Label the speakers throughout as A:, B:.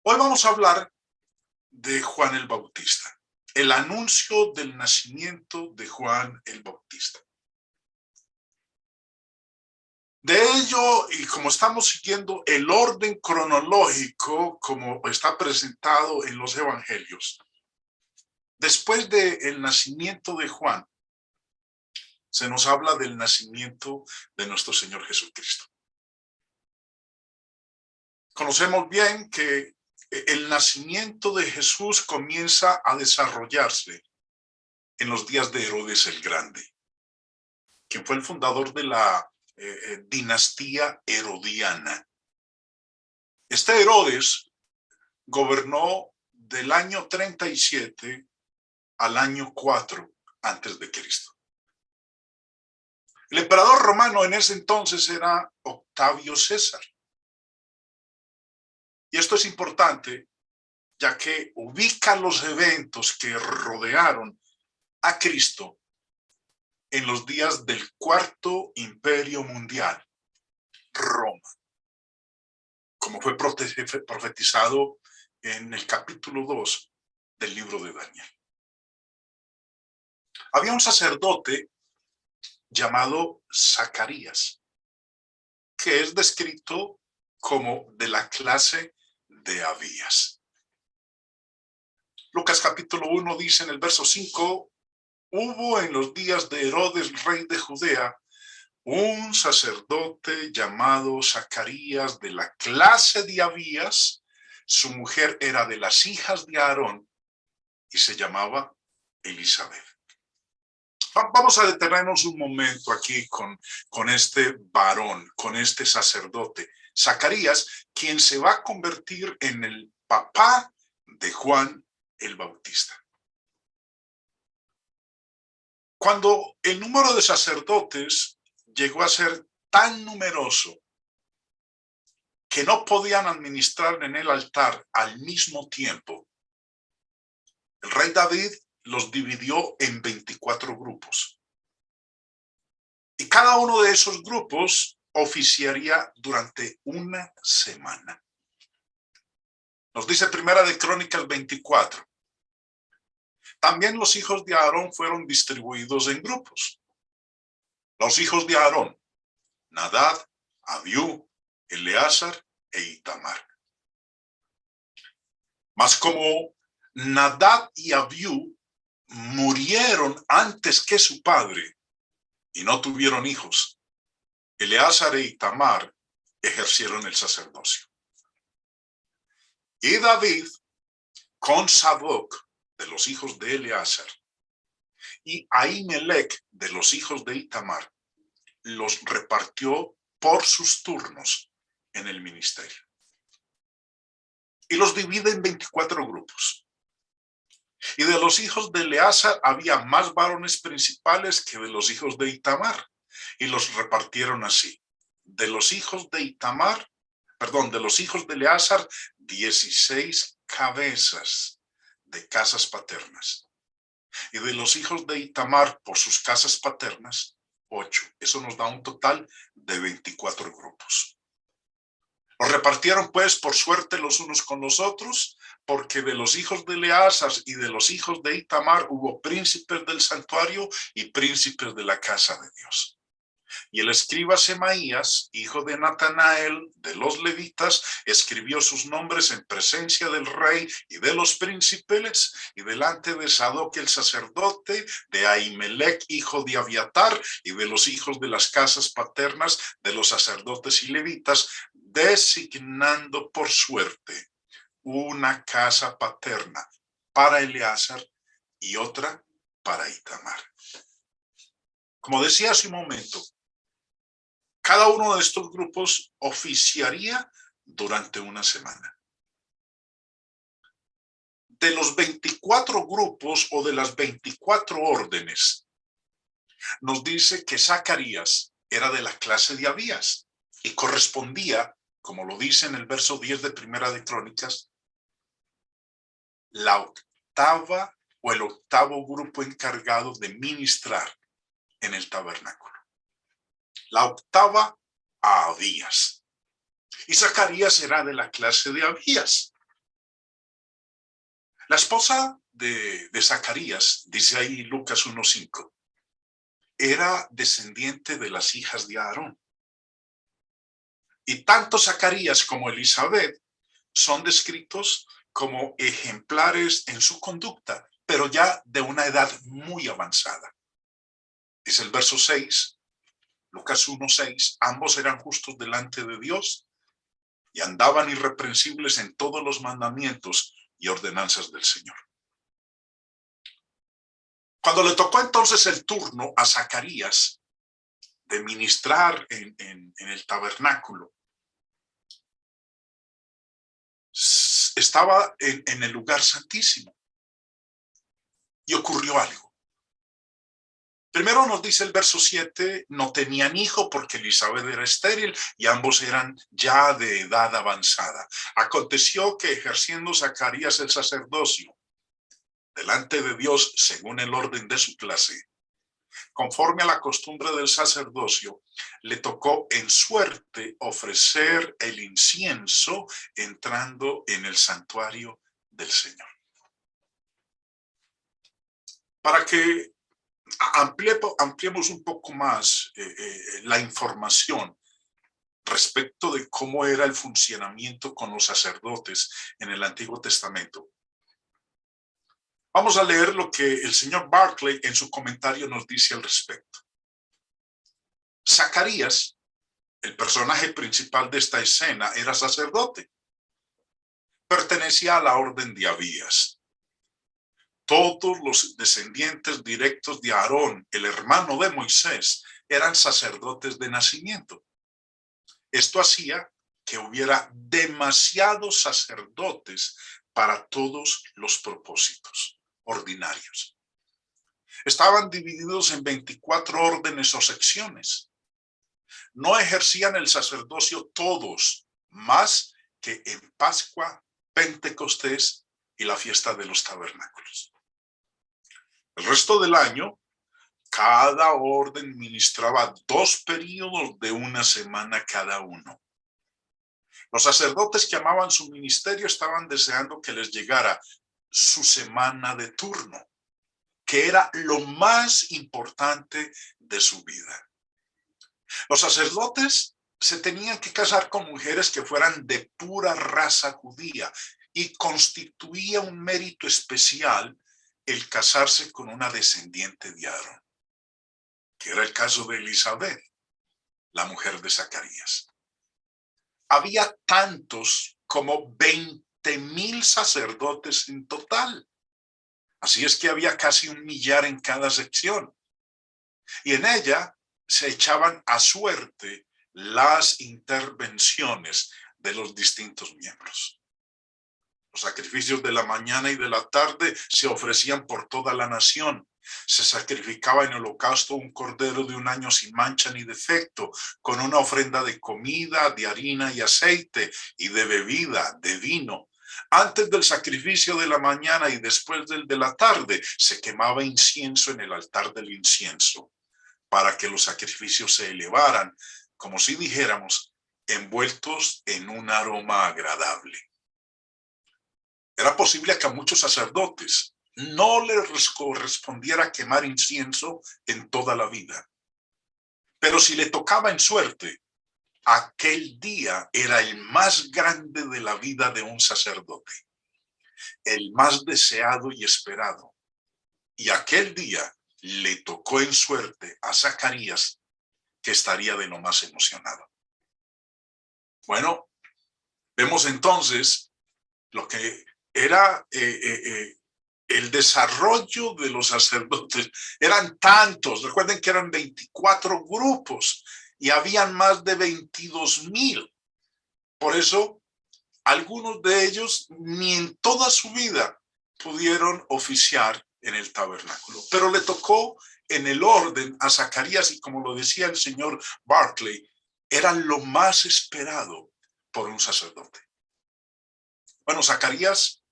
A: Hoy vamos a hablar de Juan el Bautista, el anuncio del nacimiento de Juan el Bautista. De ello, y como estamos siguiendo el orden cronológico como está presentado en los evangelios, después del nacimiento de Juan, se nos habla del nacimiento de nuestro Señor Jesucristo. Conocemos bien que el nacimiento de Jesús comienza a desarrollarse en los días de Herodes el Grande, quien fue el fundador de la dinastía herodiana. Este Herodes gobernó del año 37 al año 4 antes de Cristo. El emperador romano en ese entonces era Octavio César. Y esto es importante, ya que ubica los eventos que rodearon a Cristo en los días del Cuarto Imperio Mundial, Roma, como fue profetizado en el capítulo 2 del libro de Daniel. Había un sacerdote llamado Zacarías, que es descrito como de la clase de Abías. Lucas capítulo 1 dice en el verso 5, hubo en los días de Herodes, rey de Judea, un sacerdote llamado Zacarías de la clase de Abías. Su mujer era de las hijas de Aarón y se llamaba Elizabeth. Vamos a detenernos un momento aquí con este varón, con este sacerdote, Zacarías, quien se va a convertir en el papá de Juan el Bautista. Cuando el número de sacerdotes llegó a ser tan numeroso que no podían administrar en el altar al mismo tiempo, el rey David los dividió en 24 grupos. Y cada uno de esos grupos oficiaría durante una semana. Nos dice Primera de Crónicas 24. También los hijos de Aarón fueron distribuidos en grupos. Los hijos de Aarón, Nadab, Abiú, Eleazar e Itamar. Mas como Nadab y Abiú murieron antes que su padre y no tuvieron hijos, Eleazar e Itamar ejercieron el sacerdocio. Y David, con Sadoc, de los hijos de Eleazar, y Ahimelech, de los hijos de Itamar, los repartió por sus turnos en el ministerio. Y los divide en 24 grupos. Y de los hijos de Eleazar había más varones principales que de los hijos de Itamar, y los repartieron así. De los hijos de Itamar, de los hijos de Eleazar, 16 cabezas de casas paternas. Y de los hijos de Itamar, por sus casas paternas, 8. Eso nos da un total de 24 grupos. Los repartieron pues por suerte los unos con los otros, porque de los hijos de Eleazar y de los hijos de Itamar hubo príncipes del santuario y príncipes de la casa de Dios. Y el escriba Semaías, hijo de Natanael, de los levitas, escribió sus nombres en presencia del rey y de los príncipes, y delante de Sadoc el sacerdote, de Ahimelech, hijo de Abiatar, y de los hijos de las casas paternas de los sacerdotes y levitas, designando por suerte una casa paterna para Eleazar y otra para Itamar. Como decía hace un momento, cada uno de estos grupos oficiaría durante una semana. De los 24 grupos o de las 24 órdenes, nos dice que Zacarías era de la clase de Abías y correspondía, como lo dice en el verso 10 de Primera de Crónicas, la octava o el octavo grupo encargado de ministrar en el tabernáculo. La octava a Abías. Y Zacarías era de la clase de Abías. La esposa de Zacarías, dice ahí Lucas 1:5, era descendiente de las hijas de Aarón. Y tanto Zacarías como Elizabeth son descritos como ejemplares en su conducta, pero ya de una edad muy avanzada. Es el verso 6, Lucas 1:6, ambos eran justos delante de Dios y andaban irreprensibles en todos los mandamientos y ordenanzas del Señor. Cuando le tocó entonces el turno a Zacarías de ministrar en el tabernáculo, estaba en el lugar santísimo y ocurrió algo. Primero nos dice el verso 7, no tenían hijo porque Elizabeth era estéril y ambos eran ya de edad avanzada. Aconteció que ejerciendo Zacarías el sacerdocio delante de Dios según el orden de su clase, conforme a la costumbre del sacerdocio, le tocó en suerte ofrecer el incienso entrando en el santuario del Señor. Para que ampliemos un poco más la información respecto de cómo era el funcionamiento con los sacerdotes en el Antiguo Testamento. Vamos a leer lo que el señor Barclay en su comentario nos dice al respecto. Zacarías, el personaje principal de esta escena, era sacerdote. Pertenecía a la orden de Abías. Todos los descendientes directos de Aarón, el hermano de Moisés, eran sacerdotes de nacimiento. Esto hacía que hubiera demasiados sacerdotes para todos los propósitos ordinarios. Estaban divididos en 24 órdenes o secciones. No ejercían el sacerdocio todos, más que en Pascua, Pentecostés y la fiesta de los tabernáculos. El resto del año, cada orden ministraba 2 períodos de una semana cada uno. Los sacerdotes que amaban su ministerio estaban deseando que les llegara su semana de turno, que era lo más importante de su vida. Los sacerdotes se tenían que casar con mujeres que fueran de pura raza judía y constituía un mérito especial el casarse con una descendiente de Aarón, que era el caso de Elizabeth, la mujer de Zacarías. Había tantos como 20,000 sacerdotes en total. Así es que había casi 1 millar en cada sección. Y en ella se echaban a suerte las intervenciones de los distintos miembros. Los sacrificios de la mañana y de la tarde se ofrecían por toda la nación. Se sacrificaba en holocausto un cordero de 1 año sin mancha ni defecto, con una ofrenda de comida, de harina y aceite, y de bebida, de vino. Antes del sacrificio de la mañana y después del de la tarde, se quemaba incienso en el altar del incienso, para que los sacrificios se elevaran, como si dijéramos, envueltos en un aroma agradable. Era posible que a muchos sacerdotes no les correspondiera quemar incienso en toda la vida. Pero si le tocaba en suerte, aquel día era el más grande de la vida de un sacerdote, el más deseado y esperado. Y aquel día le tocó en suerte a Zacarías, que estaría de lo más emocionado. Bueno, vemos entonces lo que era el desarrollo de los sacerdotes. Eran tantos, recuerden que eran 24 grupos y habían más de 22,000. Por eso, algunos de ellos ni en toda su vida pudieron oficiar en el tabernáculo. Pero le tocó en el orden a Zacarías y, como lo decía el señor Barclay, eran lo más esperado por un sacerdote. Bueno, Zacarías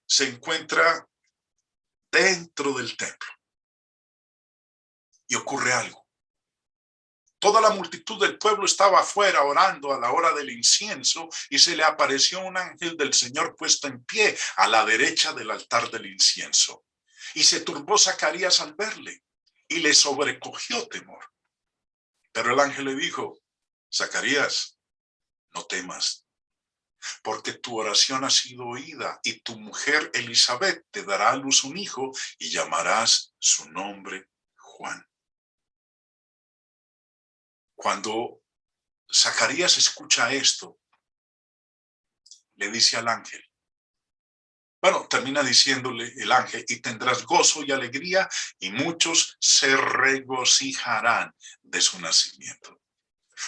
A: se encuentra dentro del templo y ocurre algo. Toda la multitud del pueblo estaba afuera orando a la hora del incienso y se le apareció un ángel del Señor puesto en pie a la derecha del altar del incienso. Y se turbó Zacarías al verle y le sobrecogió temor. Pero el ángel le dijo: Zacarías, no temas, porque tu oración ha sido oída y tu mujer Elizabeth te dará a luz un hijo y llamarás su nombre Juan. Cuando Zacarías escucha esto, le dice al ángel, bueno, termina diciéndole el ángel, y tendrás gozo y alegría, y muchos se regocijarán de su nacimiento.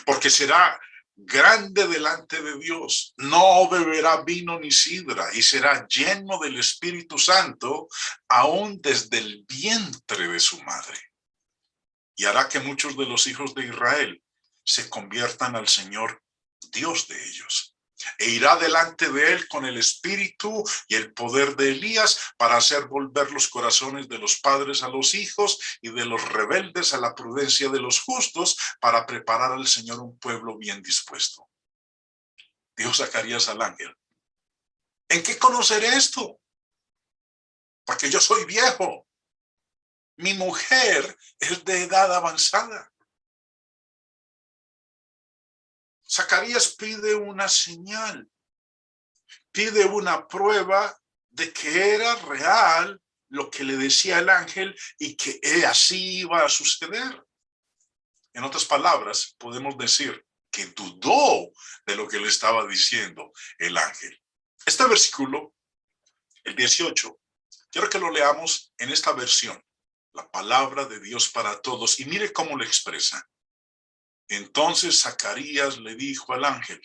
A: Porque será grande delante de Dios, no beberá vino ni sidra, y será lleno del Espíritu Santo, aún desde el vientre de su madre. Y hará que muchos de los hijos de Israel se conviertan al Señor, Dios de ellos. E irá delante de él con el espíritu y el poder de Elías para hacer volver los corazones de los padres a los hijos y de los rebeldes a la prudencia de los justos, para preparar al Señor un pueblo bien dispuesto. Dijo Zacarías al ángel: ¿en qué conoceré esto? Porque yo soy viejo. Mi mujer es de edad avanzada. Zacarías pide una señal, pide una prueba de que era real lo que le decía el ángel y que así iba a suceder. En otras palabras, podemos decir que dudó de lo que le estaba diciendo el ángel. Este versículo, el 18, quiero que lo leamos en esta versión, la palabra de Dios para todos, y mire cómo lo expresa. Entonces Zacarías le dijo al ángel: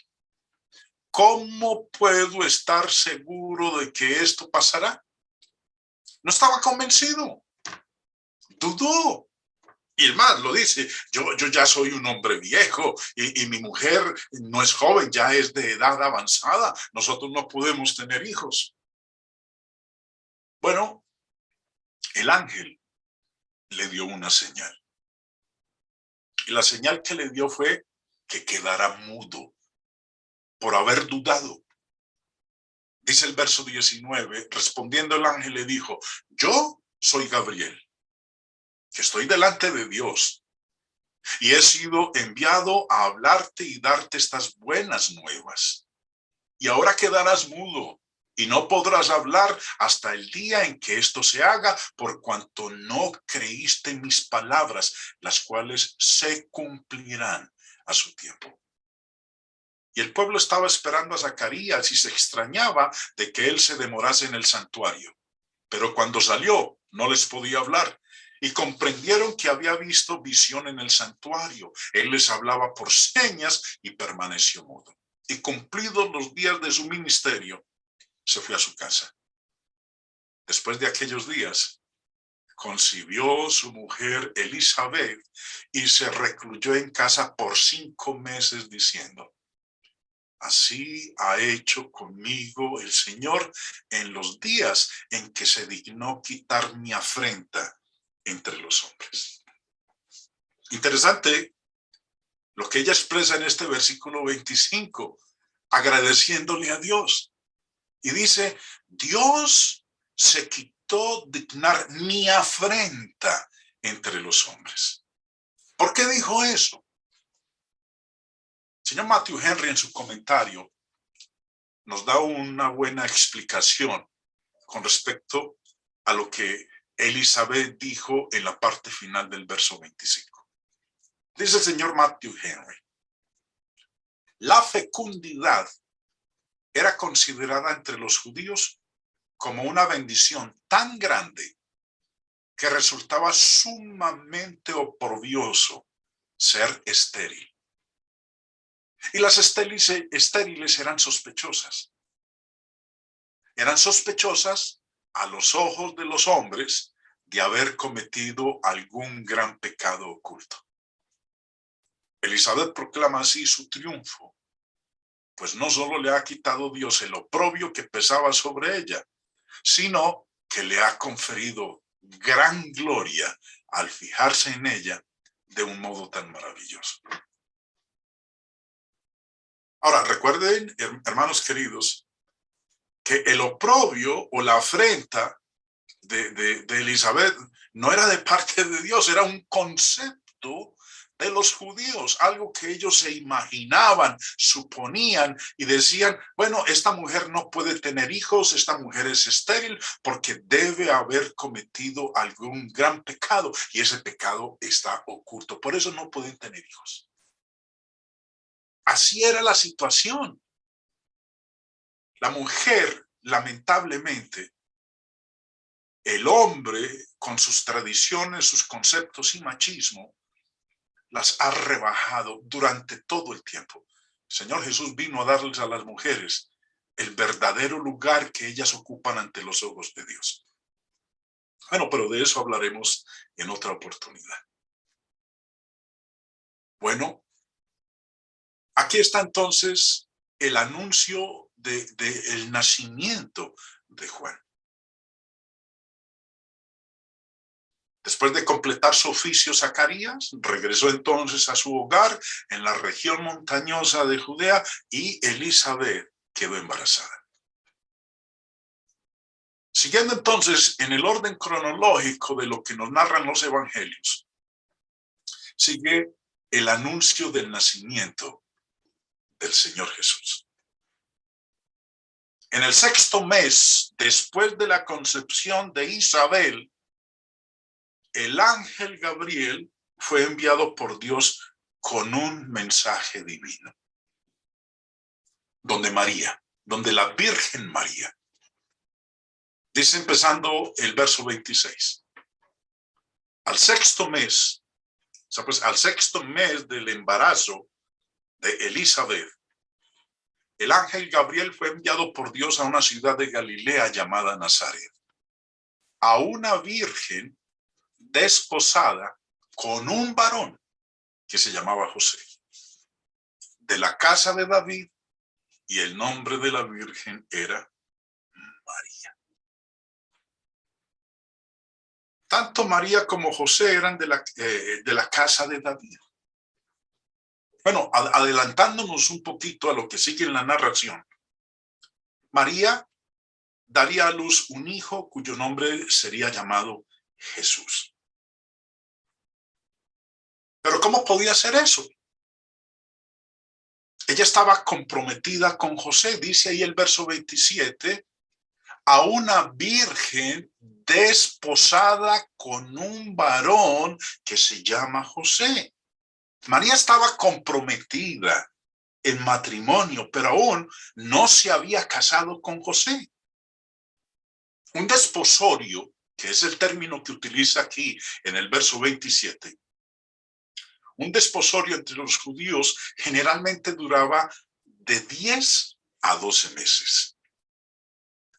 A: ¿cómo puedo estar seguro de que esto pasará? No estaba convencido, dudó. Y el más lo dice: yo ya soy un hombre viejo y mi mujer no es joven, ya es de edad avanzada. Nosotros no podemos tener hijos. Bueno, el ángel le dio una señal. Y la señal que le dio fue que quedara mudo por haber dudado. Dice el verso 19, respondiendo el ángel le dijo: yo soy Gabriel, que estoy delante de Dios, y he sido enviado a hablarte y darte estas buenas nuevas. Y ahora quedarás mudo y no podrás hablar hasta el día en que esto se haga, por cuanto no creíste mis palabras, las cuales se cumplirán a su tiempo. Y el pueblo estaba esperando a Zacarías y se extrañaba de que él se demorase en el santuario. Pero cuando salió, no les podía hablar. Y comprendieron que había visto visión en el santuario. Él les hablaba por señas y permaneció mudo. Y cumplidos los días de su ministerio, se fue a su casa. Después de aquellos días, concibió su mujer Elizabeth y se recluyó en casa por 5 meses, diciendo: así ha hecho conmigo el Señor en los días en que se dignó quitar mi afrenta entre los hombres. Interesante lo que ella expresa en este versículo 25, agradeciéndole a Dios. Y dice: Dios se quitó dignar mi afrenta entre los hombres. ¿Por qué dijo eso? El señor Matthew Henry, en su comentario, nos da una buena explicación con respecto a lo que Elizabeth dijo en la parte final del verso 25. Dice el señor Matthew Henry: la fecundidad era considerada entre los judíos como una bendición tan grande que resultaba sumamente oprobioso ser estéril. Y las estériles eran sospechosas. Eran sospechosas a los ojos de los hombres de haber cometido algún gran pecado oculto. Elizabeth proclama así su triunfo, pues no solo le ha quitado Dios el oprobio que pesaba sobre ella, sino que le ha conferido gran gloria al fijarse en ella de un modo tan maravilloso. Ahora, recuerden, hermanos queridos, que el oprobio o la afrenta de Elizabeth no era de parte de Dios, era un concepto de los judíos, algo que ellos se imaginaban, suponían y decían, bueno, esta mujer no puede tener hijos, esta mujer es estéril porque debe haber cometido algún gran pecado y ese pecado está oculto, por eso no pueden tener hijos. Así era la situación. La mujer, lamentablemente, el hombre con sus tradiciones, sus conceptos y machismo, las ha rebajado durante todo el tiempo. El Señor Jesús vino a darles a las mujeres el verdadero lugar que ellas ocupan ante los ojos de Dios. Bueno, pero de eso hablaremos en otra oportunidad. Bueno, aquí está entonces el anuncio del nacimiento de Juan. Después de completar su oficio, Zacarías regresó entonces a su hogar en la región montañosa de Judea y Elizabeth quedó embarazada. Siguiendo entonces en el orden cronológico de lo que nos narran los evangelios, sigue el anuncio del nacimiento del Señor Jesús. En el 6º mes, después de la concepción de Isabel, el ángel Gabriel fue enviado por Dios con un mensaje divino. Donde la Virgen María. Dice empezando el verso 26. Al 6º mes, o sea, pues al 6º mes del embarazo de Elizabeth, el ángel Gabriel fue enviado por Dios a una ciudad de Galilea llamada Nazaret, a una virgen desposada con un varón que se llamaba José, de la casa de David, y el nombre de la virgen era María. Tanto María como José eran de la casa de David. Bueno, adelantándonos un poquito a lo que sigue en la narración, María daría a luz un hijo cuyo nombre sería llamado Jesús. Pero ¿cómo podía ser eso? Ella estaba comprometida con José, dice ahí el verso 27, a una virgen desposada con un varón que se llama José. María estaba comprometida en matrimonio, pero aún no se había casado con José. Un desposorio, que es el término que utiliza aquí en el verso 27, un desposorio entre los judíos generalmente duraba de 10 a 12 meses.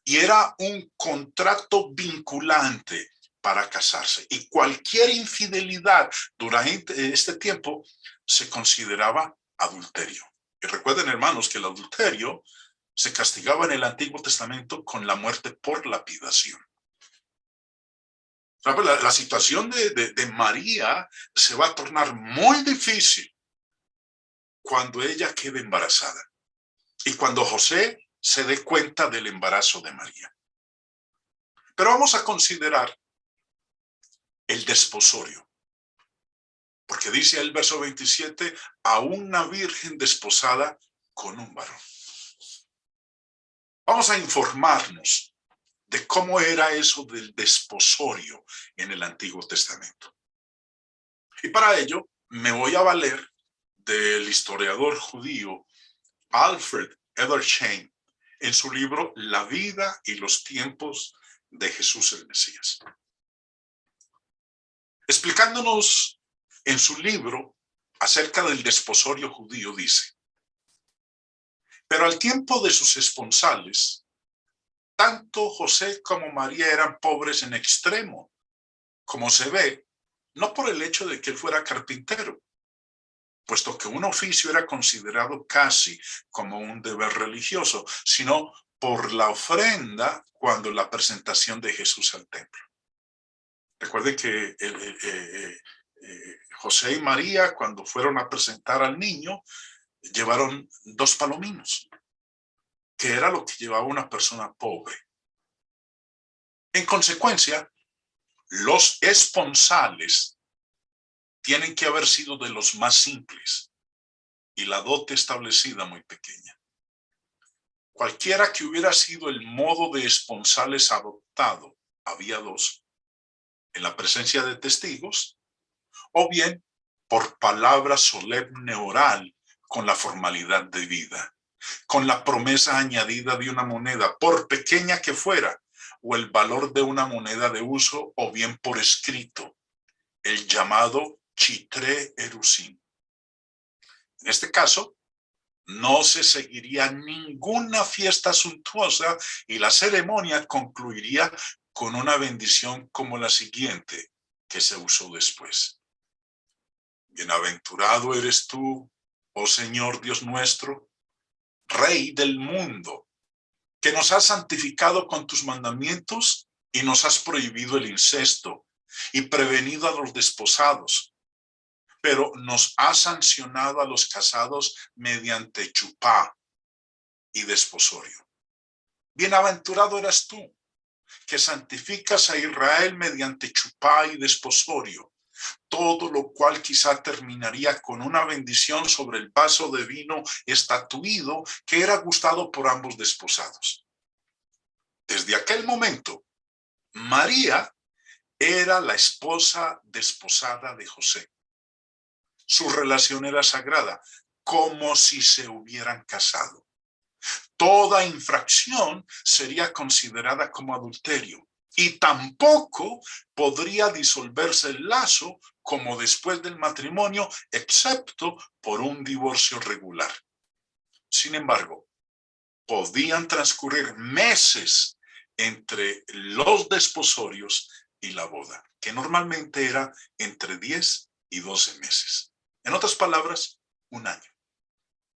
A: Y era un contrato vinculante para casarse. Y cualquier infidelidad durante este tiempo se consideraba adulterio. Y recuerden, hermanos, que el adulterio se castigaba en el Antiguo Testamento con la muerte por lapidación. La situación de María se va a tornar muy difícil cuando ella quede embarazada y cuando José se dé cuenta del embarazo de María. Pero vamos a considerar el desposorio, porque dice el verso 27, a una virgen desposada con un varón. Vamos a informarnos de cómo era eso del desposorio en el Antiguo Testamento. Y para ello me voy a valer del historiador judío Alfred Edersheim en su libro La vida y los tiempos de Jesús el Mesías. Explicándonos en su libro acerca del desposorio judío, dice: pero al tiempo de sus esponsales, tanto José como María eran pobres en extremo, como se ve, no por el hecho de que él fuera carpintero, puesto que un oficio era considerado casi como un deber religioso, sino por la ofrenda cuando la presentación de Jesús al templo. Recuerden que José y María, cuando fueron a presentar al niño, llevaron 2 palominos, que era lo que llevaba una persona pobre. En consecuencia, los esponsales tienen que haber sido de los más simples y la dote establecida muy pequeña. Cualquiera que hubiera sido el modo de esponsales adoptado, había 2, en la presencia de testigos, o bien por palabra solemne oral con la formalidad debida, con la promesa añadida de una moneda, por pequeña que fuera, o el valor de una moneda de uso, o bien por escrito, el llamado chitré erusin. En este caso, no se seguiría ninguna fiesta suntuosa y la ceremonia concluiría con una bendición como la siguiente, que se usó después. Bienaventurado eres tú, oh Señor Dios nuestro, Rey del mundo, que nos has santificado con tus mandamientos y nos has prohibido el incesto y prevenido a los desposados, pero nos has sancionado a los casados mediante chupá y desposorio. Bienaventurado eras tú, que santificas a Israel mediante chupá y desposorio, todo lo cual quizá terminaría con una bendición sobre el vaso de vino estatuido que era gustado por ambos desposados. Desde aquel momento, María era la esposa desposada de José. Su relación era sagrada, como si se hubieran casado. Toda infracción sería considerada como adulterio y tampoco podría disolverse el lazo como después del matrimonio, excepto por un divorcio regular. Sin embargo, podían transcurrir meses entre los desposorios y la boda, que normalmente era entre 10 y 12 meses. En otras palabras, un año.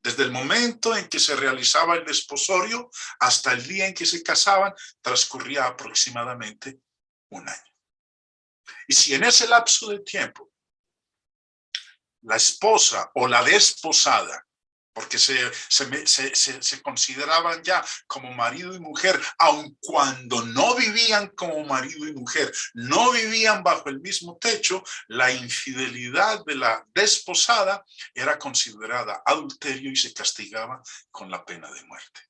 A: Desde el momento en que se realizaba el desposorio hasta el día en que se casaban, transcurría aproximadamente un año. Y si en ese lapso de tiempo la esposa o la desposada, porque se consideraban ya como marido y mujer, aun cuando no vivían como marido y mujer, no vivían bajo el mismo techo, la infidelidad de la desposada era considerada adulterio y se castigaba con la pena de muerte.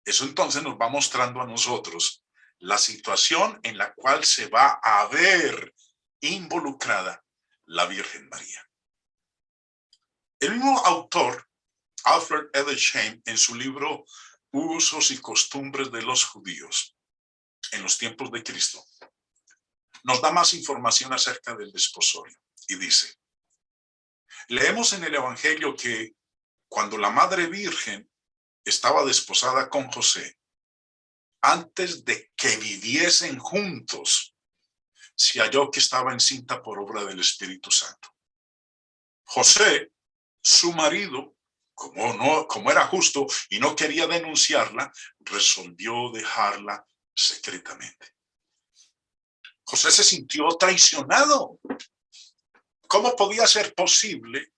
A: Eso entonces nos va mostrando a nosotros la situación en la cual se va a ver involucrada la Virgen María. El mismo autor, Alfred Edersheim, en su libro Usos y costumbres de los judíos en los tiempos de Cristo, nos da más información acerca del desposorio y dice: leemos en el Evangelio que cuando la Madre Virgen estaba desposada con José, antes de que viviesen juntos, se halló que estaba encinta por obra del Espíritu Santo. José, su marido, como era justo y no quería denunciarla, resolvió dejarla secretamente. José se sintió traicionado. ¿Cómo podía ser posible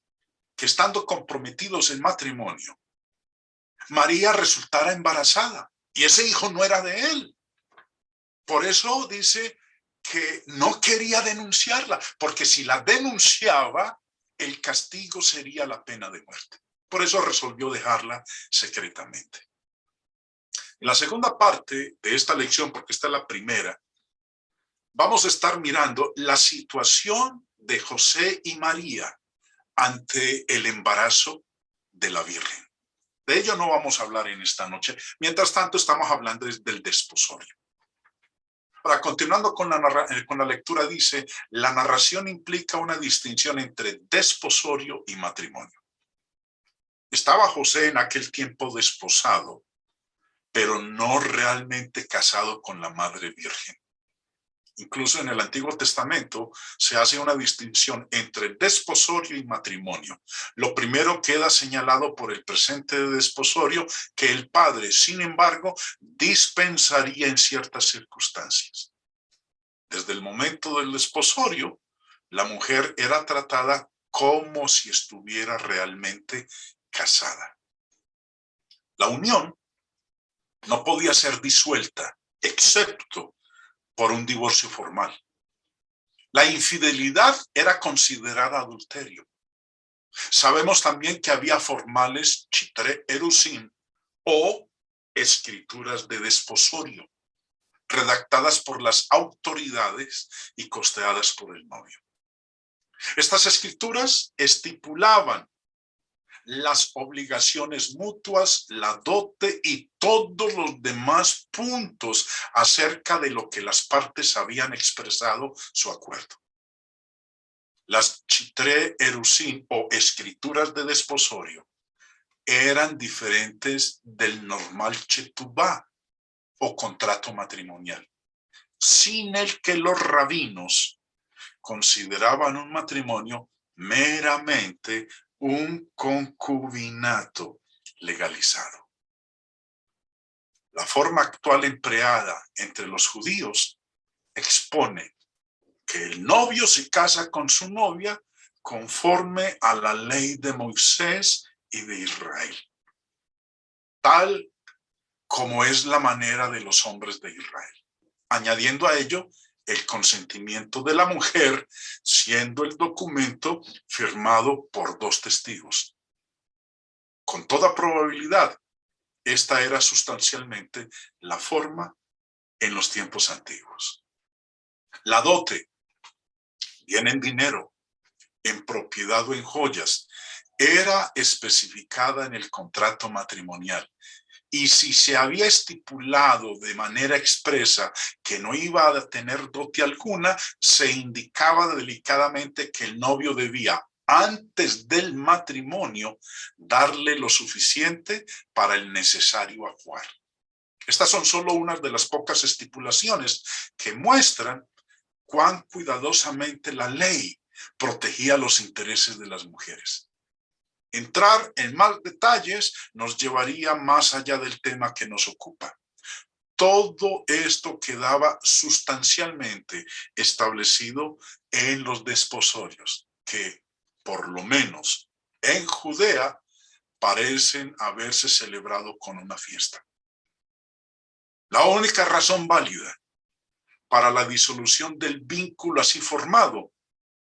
A: que, estando comprometidos en matrimonio, María resultara embarazada y ese hijo no era de él? Por eso dice que no quería denunciarla, porque si la denunciaba, el castigo sería la pena de muerte. Por eso resolvió dejarla secretamente. En la segunda parte de esta lección, porque esta es la primera, vamos a estar mirando la situación de José y María ante el embarazo de la Virgen. De ello no vamos a hablar en esta noche. Mientras tanto, estamos hablando del desposorio. Ahora, continuando con la lectura, dice: la narración implica una distinción entre desposorio y matrimonio. Estaba José en aquel tiempo desposado, pero no realmente casado con la Madre Virgen. Incluso en el Antiguo Testamento se hace una distinción entre desposorio y matrimonio. Lo primero queda señalado por el presente de desposorio, que el padre, sin embargo, dispensaría en ciertas circunstancias. Desde el momento del desposorio, la mujer era tratada como si estuviera realmente casada. La unión no podía ser disuelta, excepto por un divorcio formal. La infidelidad era considerada adulterio. Sabemos también que había formales chitre erusin o escrituras de desposorio, redactadas por las autoridades y costeadas por el novio. Estas escrituras estipulaban las obligaciones mutuas, la dote y todos los demás puntos acerca de lo que las partes habían expresado su acuerdo. Las chitre erusin o escrituras de desposorio eran diferentes del normal chetubá o contrato matrimonial, sin el que los rabinos consideraban un matrimonio meramente un concubinato legalizado. La forma actual empleada entre los judíos expone que el novio se casa con su novia conforme a la ley de Moisés y de Israel, tal como es la manera de los hombres de Israel, añadiendo a ello el consentimiento de la mujer, siendo el documento firmado por 2 testigos. Con toda probabilidad, esta era sustancialmente la forma en los tiempos antiguos. La dote, bien en dinero, en propiedad o en joyas, era especificada en el contrato matrimonial. Y si se había estipulado de manera expresa que no iba a tener dote alguna, se indicaba delicadamente que el novio debía, antes del matrimonio, darle lo suficiente para el necesario ajuar. Estas son solo unas de las pocas estipulaciones que muestran cuán cuidadosamente la ley protegía los intereses de las mujeres. Entrar en más detalles nos llevaría más allá del tema que nos ocupa. Todo esto quedaba sustancialmente establecido en los desposorios, que, por lo menos en Judea, parecen haberse celebrado con una fiesta. La única razón válida para la disolución del vínculo así formado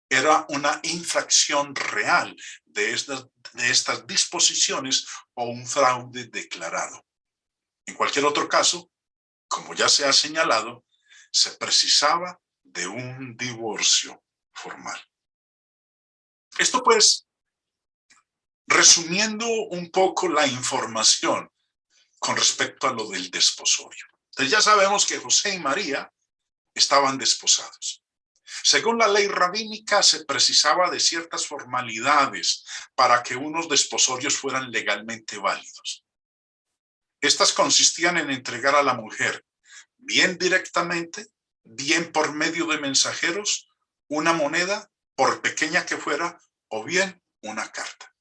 A: era una infracción real de estas disposiciones o un fraude declarado. En cualquier otro caso, como ya se ha señalado, se precisaba de un divorcio formal. Esto pues, resumiendo un poco la información con respecto a lo del desposorio. Entonces ya sabemos que José y María estaban desposados. Según la ley rabínica, se precisaba de ciertas formalidades para que unos desposorios fueran legalmente válidos. Estas consistían en entregar a la mujer, bien directamente, bien por medio de mensajeros, una moneda, por pequeña que fuera, o bien una carta.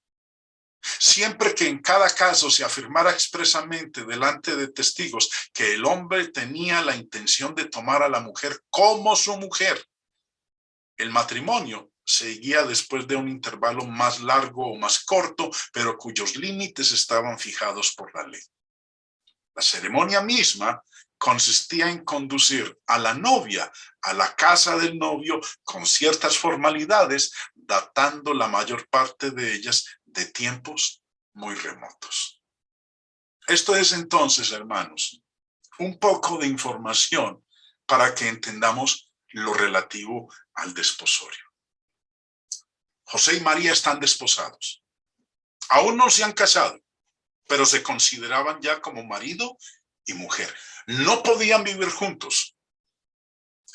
A: Siempre que en cada caso se afirmara expresamente delante de testigos que el hombre tenía la intención de tomar a la mujer como su mujer, el matrimonio seguía después de un intervalo más largo o más corto, pero cuyos límites estaban fijados por la ley. La ceremonia misma consistía en conducir a la novia a la casa del novio con ciertas formalidades, datando la mayor parte de ellas de tiempos muy remotos. Esto es entonces, hermanos, un poco de información para que entendamos lo relativo al desposorio. José y María están desposados. Aún no se han casado, pero se consideraban ya como marido y mujer. No podían vivir juntos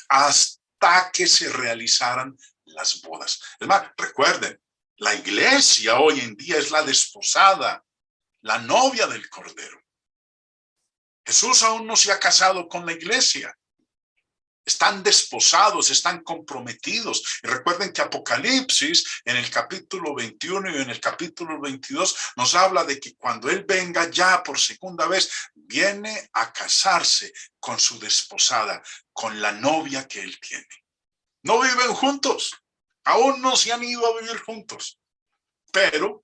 A: hasta que se realizaran las bodas. Es más, recuerden, la iglesia hoy en día es la desposada, la novia del Cordero. Jesús aún no se ha casado con la iglesia. Están desposados, están comprometidos. Y recuerden que Apocalipsis, en el capítulo 21 y en el capítulo 22, nos habla de que cuando Él venga ya por segunda vez, viene a casarse con su desposada, con la novia que Él tiene. No viven juntos, Aún no se han ido a vivir juntos, pero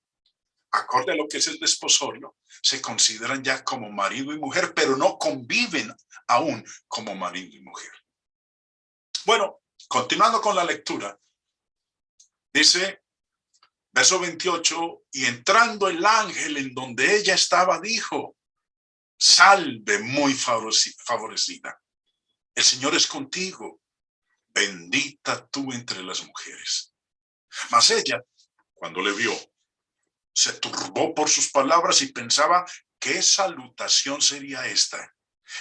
A: acorde a lo que es el desposorio, se consideran ya como marido y mujer, pero no conviven aún como marido y mujer. Bueno, continuando con la lectura, dice, verso 28, y entrando el ángel en donde ella estaba, dijo, salve muy favorecida, el Señor es contigo, bendita tú entre las mujeres. Mas ella, cuando le vio, se turbó por sus palabras y pensaba, ¿qué salutación sería esta?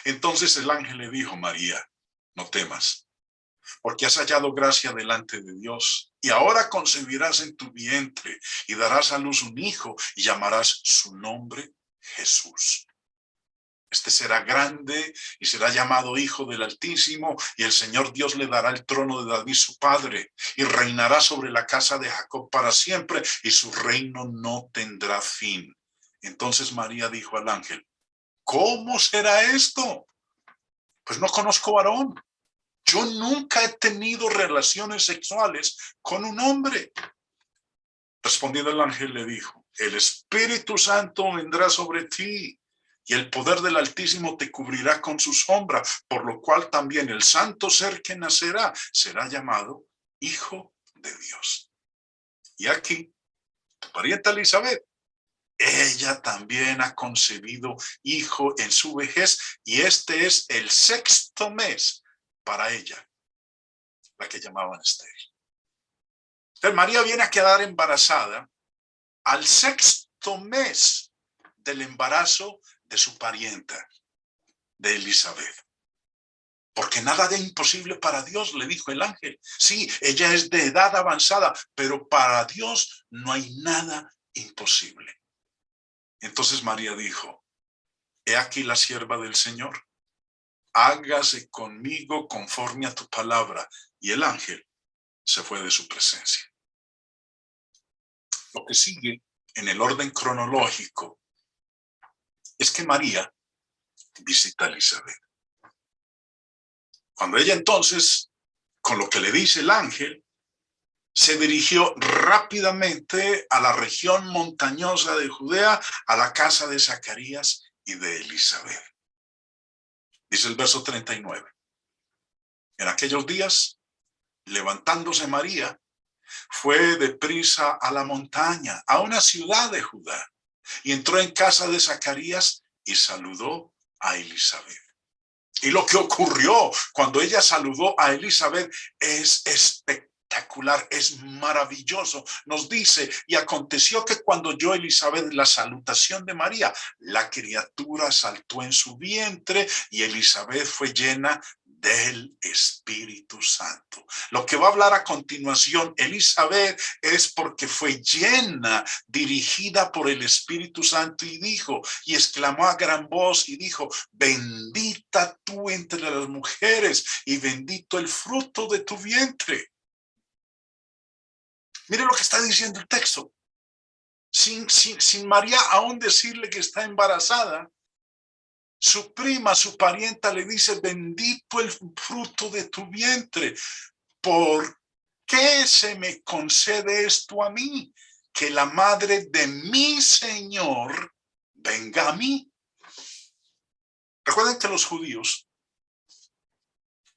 A: Entonces el ángel le dijo, María, no temas, porque has hallado gracia delante de Dios, y ahora concebirás en tu vientre, y darás a luz un hijo, y llamarás su nombre Jesús. Este será grande y será llamado Hijo del Altísimo, y el Señor Dios le dará el trono de David su padre, y reinará sobre la casa de Jacob para siempre, y su reino no tendrá fin. Entonces María dijo al ángel, ¿cómo será esto? Pues no conozco varón. Yo nunca he tenido relaciones sexuales con un hombre. Respondiendo el ángel le dijo, el Espíritu Santo vendrá sobre ti, y el poder del Altísimo te cubrirá con su sombra, por lo cual también el santo ser que nacerá será llamado Hijo de Dios. Y aquí, tu parienta Elizabeth, ella también ha concebido hijo en su vejez, y este es el 6º mes para ella, la que llamaban estéril. Entonces María viene a quedar embarazada al 6º mes del embarazo de su parienta, de Elizabeth. Porque nada de imposible para Dios, le dijo el ángel. Sí, ella es de edad avanzada, pero para Dios no hay nada imposible. Entonces María dijo, he aquí la sierva del Señor, hágase conmigo conforme a tu palabra. Y el ángel se fue de su presencia. Lo que sigue en el orden cronológico es que María visita a Elizabeth. Cuando ella entonces, con lo que le dice el ángel, se dirigió rápidamente a la región montañosa de Judea, a la casa de Zacarías y de Elizabeth. Dice el verso 39. En aquellos días, levantándose María, fue deprisa a la montaña, a una ciudad de Judá, y entró en casa de Zacarías y saludó a Elizabeth. Y lo que ocurrió cuando ella saludó a Elizabeth es espectacular, es maravilloso. Nos dice, y aconteció que cuando oyó Elizabeth la salutación de María, la criatura saltó en su vientre y Elizabeth fue llena del Espíritu Santo. Lo que va a hablar a continuación Elizabeth es porque fue llena, dirigida por el Espíritu Santo, y dijo, y exclamó a gran voz y dijo, bendita tú entre las mujeres y bendito el fruto de tu vientre. Mire lo que está diciendo el texto. Sin María aún decirle que está embarazada, su prima, su parienta le dice, bendito el fruto de tu vientre. ¿Por qué se me concede esto a mí? Que la madre de mi Señor venga a mí. Recuerden que los judíos,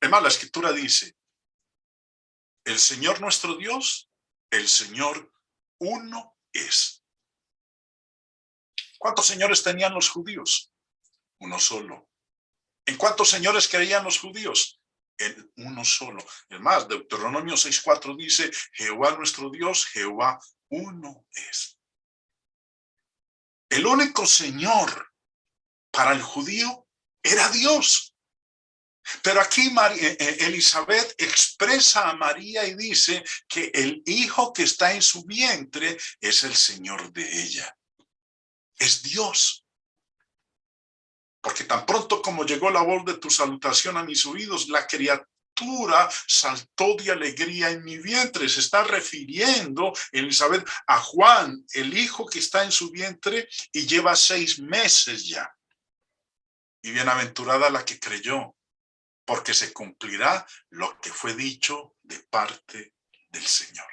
A: además la escritura dice, el Señor nuestro Dios, el Señor uno es. ¿Cuántos señores tenían los judíos? Uno solo. ¿En cuántos señores creían los judíos? En uno solo. Es más, Deuteronomio 6:4 dice, Jehová nuestro Dios, Jehová uno es. El único Señor para el judío era Dios. Pero aquí Elizabeth expresa a María y dice que el hijo que está en su vientre es el Señor de ella. Es Dios. Porque tan pronto como llegó la voz de tu salutación a mis oídos, la criatura saltó de alegría en mi vientre. Se está refiriendo Elizabeth a Juan, el hijo que está en su vientre y lleva 6 meses ya. Y bienaventurada la que creyó, porque se cumplirá lo que fue dicho de parte del Señor.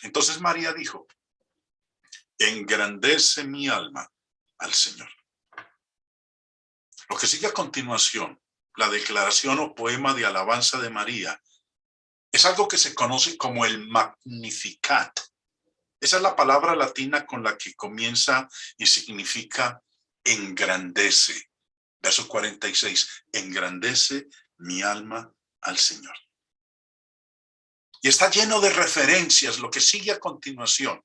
A: Entonces María dijo, engrandece mi alma al Señor. Lo que sigue a continuación, la declaración o poema de alabanza de María, es algo que se conoce como el Magnificat. Esa es la palabra latina con la que comienza y significa engrandece. Verso 46, engrandece mi alma al Señor. Y está lleno de referencias, lo que sigue a continuación.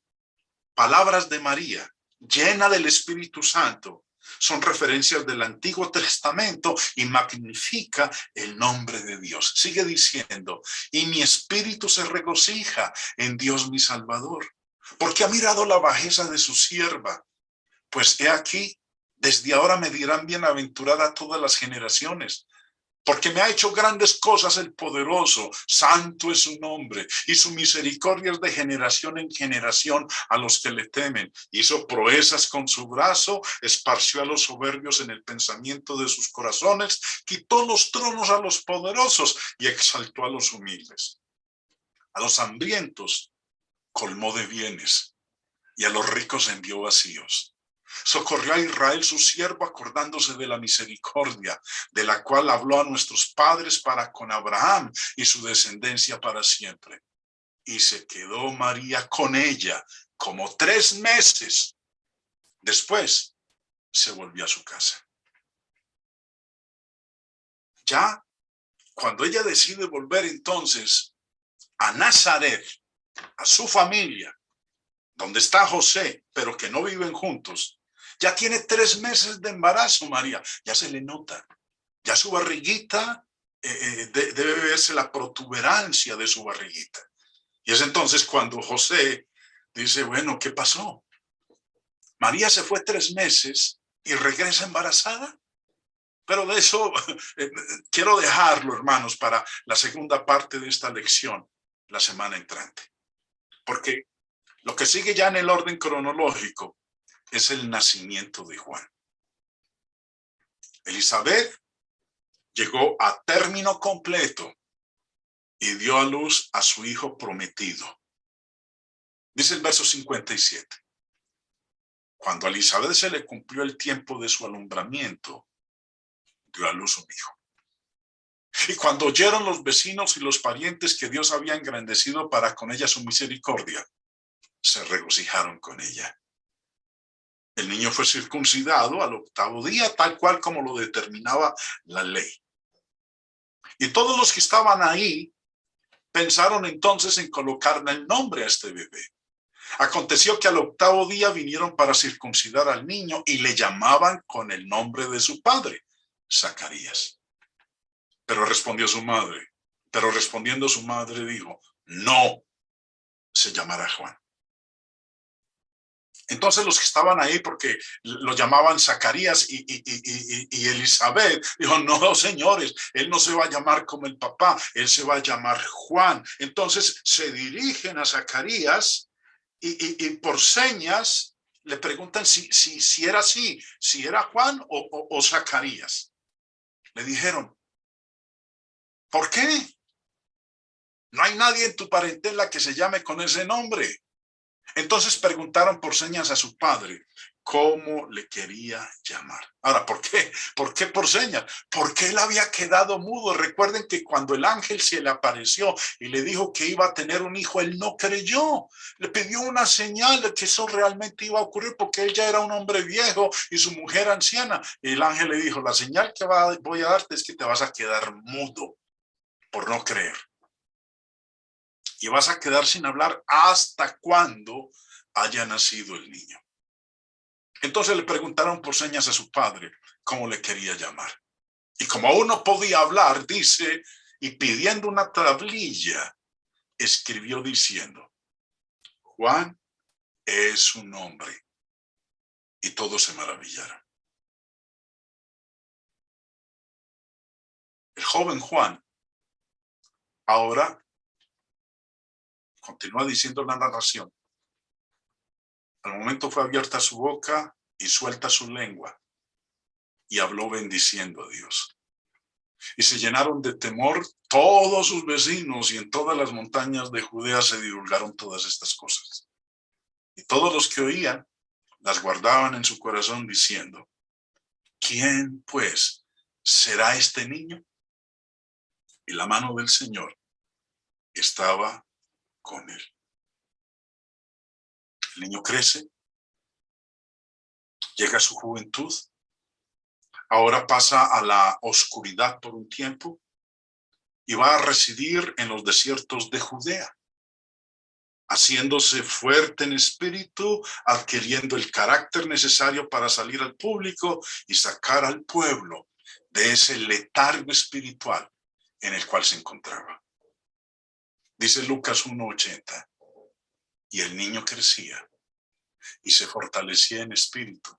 A: Palabras de María, llena del Espíritu Santo, son referencias del Antiguo Testamento y magnifica el nombre de Dios. Sigue diciendo, y mi espíritu se regocija en Dios mi Salvador, porque ha mirado la bajeza de su sierva. Pues he aquí, desde ahora me dirán bienaventurada todas las generaciones, porque me ha hecho grandes cosas el poderoso, santo es su nombre, y su misericordia es de generación en generación a los que le temen. Hizo proezas con su brazo, esparció a los soberbios en el pensamiento de sus corazones, quitó los tronos a los poderosos y exaltó a los humildes. A los hambrientos colmó de bienes y a los ricos envió vacíos. Socorrió a Israel su siervo, acordándose de la misericordia, de la cual habló a nuestros padres para con Abraham y su descendencia para siempre. Y se quedó María con ella como 3 meses. Después se volvió a su casa. Ya cuando ella decide volver entonces a Nazaret, a su familia, donde está José, pero que no viven juntos, ya tiene 3 meses de embarazo, María. Ya se le nota. Ya su barriguita, debe verse la protuberancia de su barriguita. Y es entonces cuando José dice, bueno, ¿qué pasó? María se fue 3 meses y regresa embarazada. Pero de eso quiero dejarlo, hermanos, para la segunda parte de esta lección, la semana entrante. Porque lo que sigue ya en el orden cronológico es el nacimiento de Juan. Elizabeth llegó a término completo y dio a luz a su hijo prometido. Dice el verso 57. Cuando a Elizabeth se le cumplió el tiempo de su alumbramiento, dio a luz un hijo. Y cuando oyeron los vecinos y los parientes que Dios había engrandecido para con ella su misericordia, se regocijaron con ella. El niño fue circuncidado al 8º día, tal cual como lo determinaba la ley. Y todos los que estaban ahí pensaron entonces en colocarle el nombre a este bebé. Aconteció que al 8º día vinieron para circuncidar al niño y le llamaban con el nombre de su padre, Zacarías. Pero respondiendo su madre dijo, no, se llamará Juan. Entonces los que estaban ahí, porque lo llamaban Zacarías y Elizabeth, dijo, no, señores, él no se va a llamar como el papá, él se va a llamar Juan. Entonces se dirigen a Zacarías y por señas le preguntan si era así, si era Juan o Zacarías. Le dijeron, ¿por qué? No hay nadie en tu parentela que se llame con ese nombre. Entonces preguntaron por señas a su padre cómo le quería llamar. Ahora, ¿por qué? ¿Por qué por señas? Porque él había quedado mudo. Recuerden que cuando el ángel se le apareció y le dijo que iba a tener un hijo, él no creyó. Le pidió una señal de que eso realmente iba a ocurrir porque él ya era un hombre viejo y su mujer anciana. Y el ángel le dijo, la señal que voy a darte es que te vas a quedar mudo por no creer. Y vas a quedar sin hablar hasta cuando haya nacido el niño. Entonces le preguntaron por señas a su padre cómo le quería llamar. Y como aún no podía hablar, dice, y pidiendo una tablilla, escribió diciendo, Juan es su nombre. Y todos se maravillaron. El joven Juan ahora continúa diciendo la narración. Al momento fue abierta su boca y suelta su lengua y habló bendiciendo a Dios. Y se llenaron de temor todos sus vecinos, y en todas las montañas de Judea se divulgaron todas estas cosas. Y todos los que oían las guardaban en su corazón diciendo: ¿quién pues será este niño? Y la mano del Señor estaba con él. El niño crece, llega a su juventud, ahora pasa a la oscuridad por un tiempo y va a residir en los desiertos de Judea, haciéndose fuerte en espíritu, adquiriendo el carácter necesario para salir al público y sacar al pueblo de ese letargo espiritual en el cual se encontraba. Dice Lucas 1:80, y el niño crecía y se fortalecía en espíritu,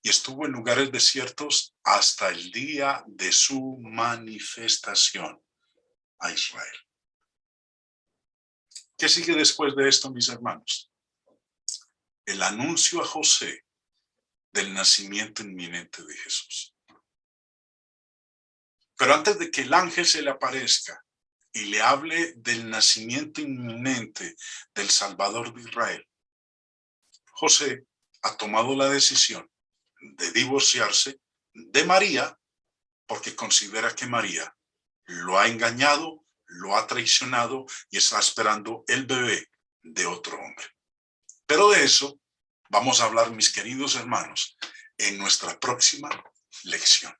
A: y estuvo en lugares desiertos hasta el día de su manifestación a Israel. ¿Qué sigue después de esto, mis hermanos? El anuncio a José del nacimiento inminente de Jesús. Pero antes de que el ángel se le aparezca y le hable del nacimiento inminente del Salvador de Israel, José ha tomado la decisión de divorciarse de María, porque considera que María lo ha engañado, lo ha traicionado y está esperando el bebé de otro hombre. Pero de eso vamos a hablar, mis queridos hermanos, en nuestra próxima lección.